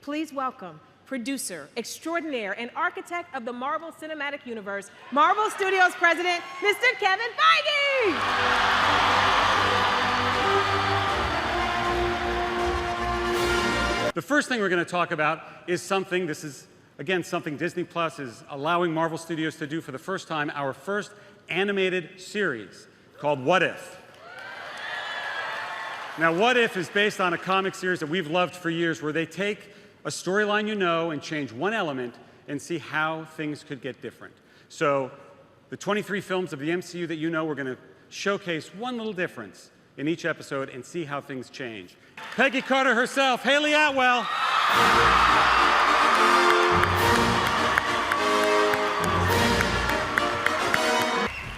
please welcome producer extraordinaire and architect of the Marvel Cinematic Universe, Marvel Studios President, Mr. Kevin Feige! The first thing we're going to talk about is something, this is, again, something Disney Plus is allowing Marvel Studios to do for the first time, our first animated series called What If? Now, What If is based on a comic series that we've loved for years where they take a storyline you know and change one element and see how things could get different. So the 23 films of the MCU that you know, we're going to showcase one little difference in each episode and see how things change. Peggy Carter herself, Haley Atwell.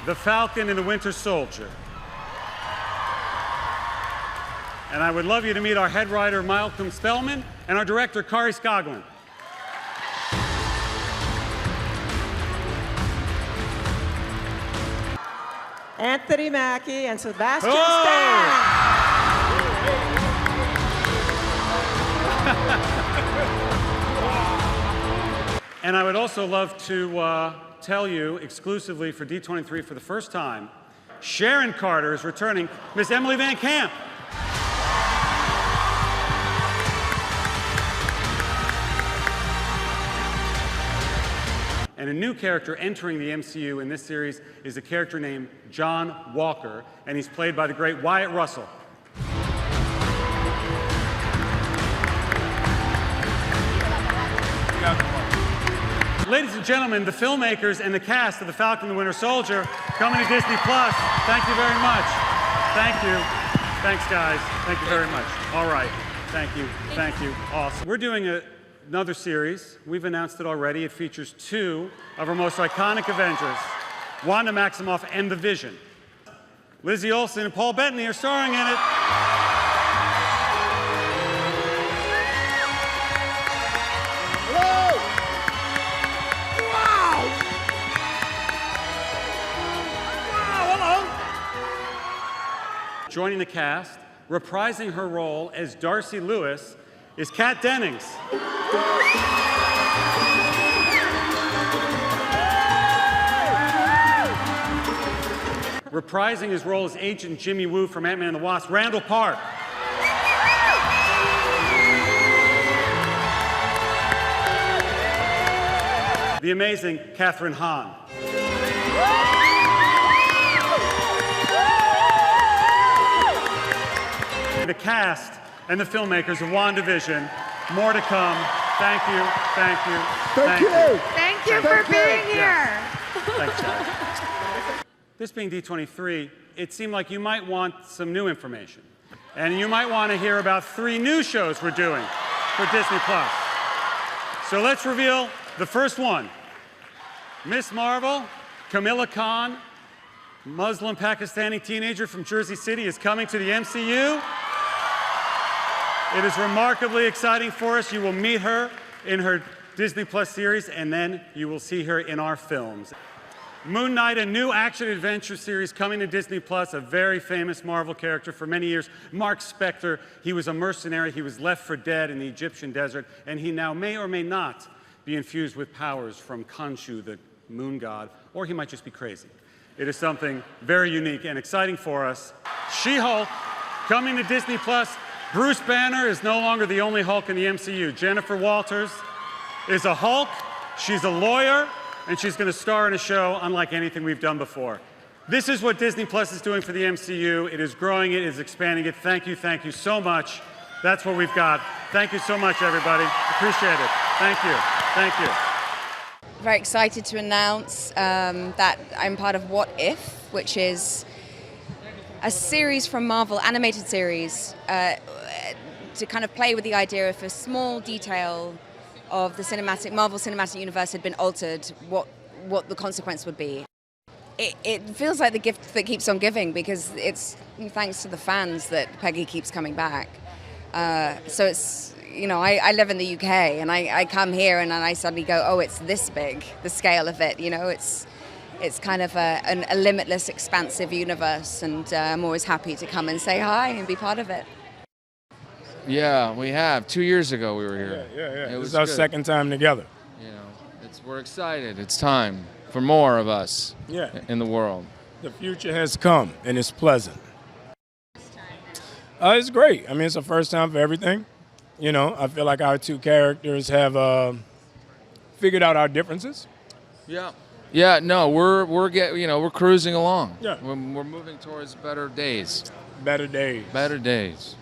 The Falcon and the Winter Soldier. And I would love you to meet our head writer, Malcolm Spellman, and our director, Kari Skoglund. Anthony Mackie and Sebastian Stan. And I would also love to tell you exclusively for D23 for the first time, Sharon Carter is returning, Miss Emily Van Camp. And a new character entering the MCU in this series is a character named John Walker, and he's played by the great Wyatt Russell. Ladies and gentlemen, the filmmakers and the cast of The Falcon and the Winter Soldier coming to Disney Plus. Thank you very much. Thank you. Thanks, guys. Thank you very much. All right. Thank you. Thank you. Awesome. We're doing another series. We've announced it already. It features two of our most iconic Avengers, Wanda Maximoff and the Vision. Lizzie Olsen and Paul Bettany are starring in it. Joining the cast, reprising her role as Darcy Lewis, is Kat Dennings. Reprising his role as Agent Jimmy Woo from Ant-Man and the Wasp, Randall Park. The amazing Kathryn Hahn. The cast and the filmmakers of WandaVision. More to come. Thank you, thank you, thank you. Thank you for being here. Thanks, guys. This being D23, it seemed like you might want some new information. And you might want to hear about 3 new shows we're doing for Disney Plus. So let's reveal the first one. Miss Marvel, Camilla Khan, Muslim Pakistani teenager from Jersey City, is coming to the MCU. It is remarkably exciting for us. You will meet her in her Disney Plus series, and then you will see her in our films. Moon Knight, a new action-adventure series coming to Disney Plus, a very famous Marvel character for many years. Mark Spector, he was a mercenary. He was left for dead in the Egyptian desert, and he now may or may not be infused with powers from Khonshu, the moon god, or he might just be crazy. It is something very unique and exciting for us. She-Hulk, coming to Disney Plus. Bruce Banner is no longer the only Hulk in the MCU. Jennifer Walters is a Hulk, she's a lawyer, and she's going to star in a show unlike anything we've done before. This is what Disney Plus is doing for the MCU. It is growing it, it is expanding it. Thank you so much. That's what we've got. Thank you so much, everybody. Appreciate it. Thank you. Thank you. Very excited to announce that I'm part of What If, which is a series from Marvel, animated series, to kind of play with the idea if a small detail of the Marvel Cinematic Universe had been altered, what the consequence would be. It feels like the gift that keeps on giving, because it's thanks to the fans that Peggy keeps coming back. So it's, you know, I live in the UK, and I come here and I suddenly go, oh, it's this big, the scale of it, you know, it's kind of a limitless, expansive universe, and I'm always happy to come and say hi and be part of it. Yeah, we have. 2 years ago we were here. Yeah. It This was is our good. second time together. You know, we're excited. It's time for more of us Yeah. in the world. The future has come, and it's pleasant. It's great. I mean, it's the first time for everything. You know, I feel like our two characters have figured out our differences. Yeah. Yeah. No, we're cruising along. Yeah. We're moving towards better days. Better days. Better days.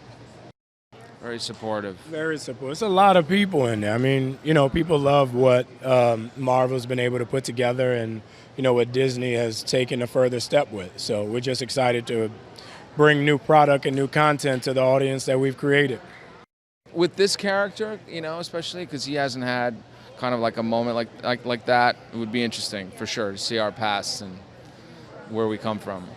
Very supportive. Very simple. It's a lot of people in there. I mean, you know, people love what Marvel's been able to put together and, you know, what Disney has taken a further step with. So we're just excited to bring new product and new content to the audience that we've created. With this character, you know, especially because he hasn't had kind of like a moment like that, it would be interesting for sure to see our past and where we come from.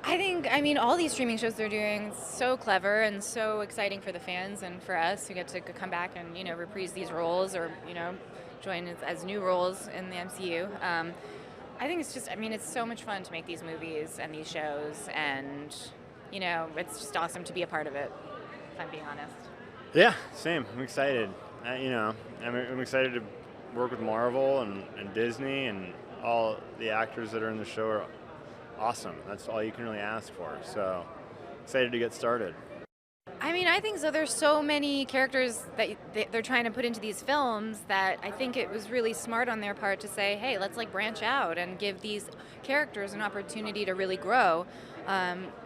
I mean, all these streaming shows they're doing so clever and so exciting for the fans and for us who get to come back and, you know, reprise these roles or, you know, join as new roles in the MCU. I think it's just, I mean, it's so much fun to make these movies and these shows and, you know, it's just awesome to be a part of it, if I'm being honest. Yeah, same. I'm excited. You know, I'm excited to work with Marvel and Disney and all the actors that are in the show are awesome. That's all you can really ask for. So excited to get started. I mean, I think so. There's so many characters that they're trying to put into these films that I think it was really smart on their part to say, hey, let's like branch out and give these characters an opportunity to really grow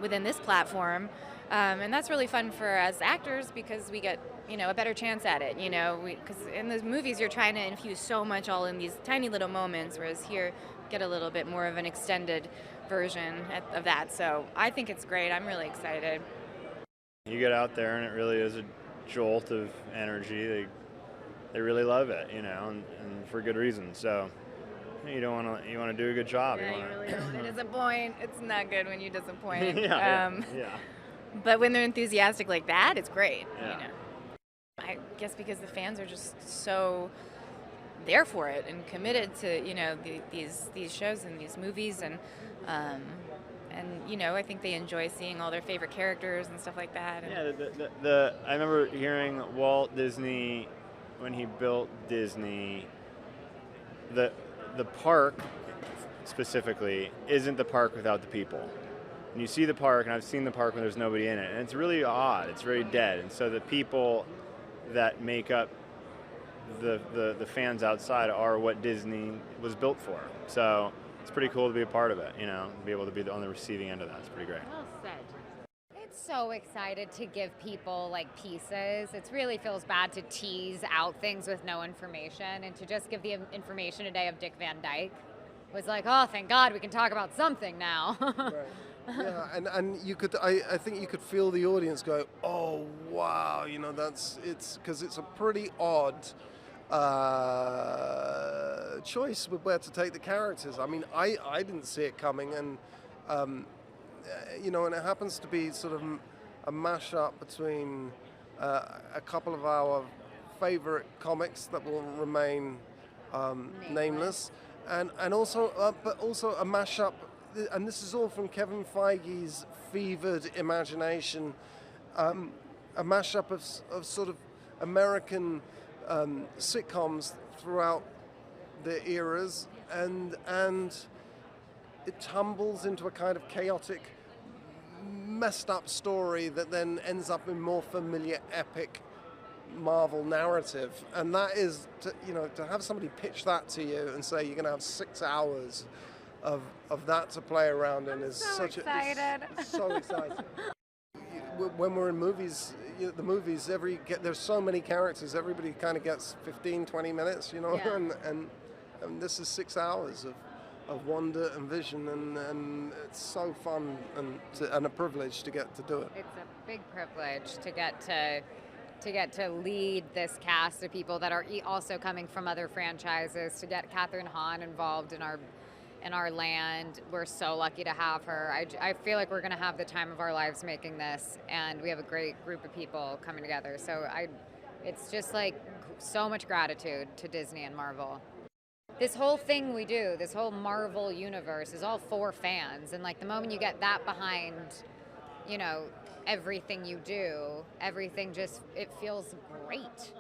within this platform. And that's really fun for us actors because we get, you know, a better chance at it, you know, because in the movies you're trying to infuse so much all in these tiny little moments, whereas here get a little bit more of an extended version of that. So I think it's great. I'm really excited. You get out there and it really is a jolt of energy. They really love it, you know, and for good reason. So you want to do a good job. Yeah, you really don't want to disappoint. It's not good when you disappoint. yeah. But when they're enthusiastic like that, it's great. Yeah. You know, I guess because the fans are just so there for it and committed to, you know, these shows and these movies and you know, I think they enjoy seeing all their favorite characters and stuff like that. Yeah, I remember hearing Walt Disney when he built Disney. The park specifically isn't the park without the people. And you see the park, and I've seen the park when there's nobody in it, and it's really odd. It's very dead. And so the people that make up the fans outside are what Disney was built for. So it's pretty cool to be a part of it, you know, be able to be on the receiving end of that. It's pretty great. Well said. It's so excited to give people like pieces. It really feels bad to tease out things with no information, and to just give the information today of Dick Van Dyke was like, oh, thank God we can talk about something now. Right. Yeah, and you could, I think you could feel the audience go, oh wow, you know, it's because it's a pretty odd choice with where to take the characters. I mean, I didn't see it coming, and you know, and it happens to be sort of a mashup between a couple of our favorite comics that will remain nameless, and also but also a mashup. And this is all from Kevin Feige's fevered imagination, a mashup of sort of American sitcoms throughout the eras, and it tumbles into a kind of chaotic, messed up story that then ends up in more familiar epic Marvel narrative. And that is, to have somebody pitch that to you and say you're going to have 6 hours of that to play around in is so excited. It's so exciting. When we're in movies, the movies, there's so many characters, everybody kind of gets 15, 20 minutes, you know, Yeah. and this is 6 hours of wonder and vision, and it's so fun and a privilege to get to do it. It's a big privilege to get to lead this cast of people that are also coming from other franchises, to get Catherine Hahn involved in our land. We're so lucky to have her. I feel like we're going to have the time of our lives making this, and we have a great group of people coming together. So it's just like so much gratitude to Disney and Marvel. This whole thing we do, this whole Marvel universe is all for fans, and like the moment you get that behind you know, everything you do, everything just, it feels great.